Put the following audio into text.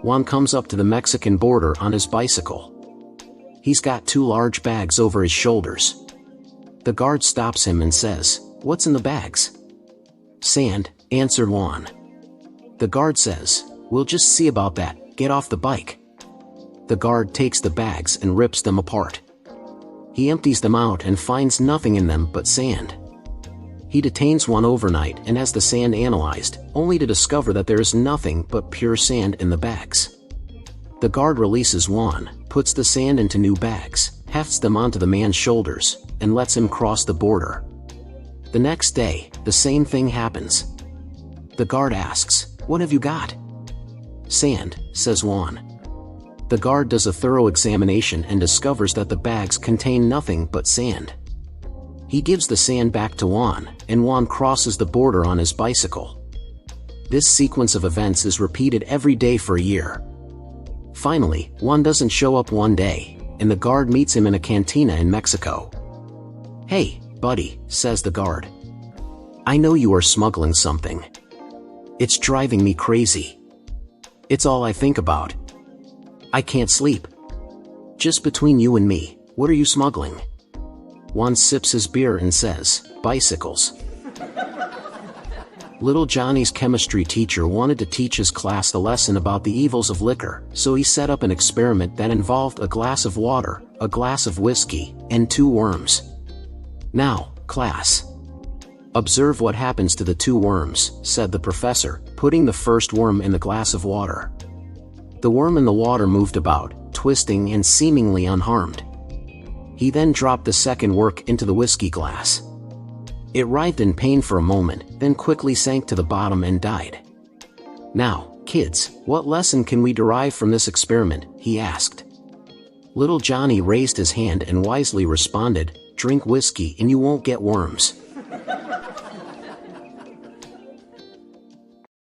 Juan comes up to the Mexican border on his bicycle. He's got 2 large bags over his shoulders. The guard stops him and says, "What's in the bags?" "Sand," answered Juan. The guard says, "We'll just see about that, get off the bike." The guard takes the bags and rips them apart. He empties them out and finds nothing in them but sand. He detains Juan overnight and has the sand analyzed, only to discover that there is nothing but pure sand in the bags. The guard releases Juan, puts the sand into new bags, hefts them onto the man's shoulders, and lets him cross the border. The next day, the same thing happens. The guard asks, "What have you got?" "Sand," says Juan. The guard does a thorough examination and discovers that the bags contain nothing but sand. He gives the sand back to Juan, and Juan crosses the border on his bicycle. This sequence of events is repeated every day for a year. Finally, Juan doesn't show up one day, and the guard meets him in a cantina in Mexico. "Hey, buddy," says the guard. "I know you are smuggling something. It's driving me crazy. It's all I think about. I can't sleep. Just between you and me, what are you smuggling?" Juan sips his beer and says, "Bicycles." Little Johnny's chemistry teacher wanted to teach his class a lesson about the evils of liquor, so he set up an experiment that involved a glass of water, a glass of whiskey, and 2 worms. "Now, class, observe what happens to the 2 worms," said the professor, putting the first worm in the glass of water. The worm in the water moved about, twisting and seemingly unharmed. He then dropped the second worm into the whiskey glass. It writhed in pain for a moment, then quickly sank to the bottom and died. "Now, kids, what lesson can we derive from this experiment?" he asked. Little Johnny raised his hand and wisely responded, "Drink whiskey and you won't get worms."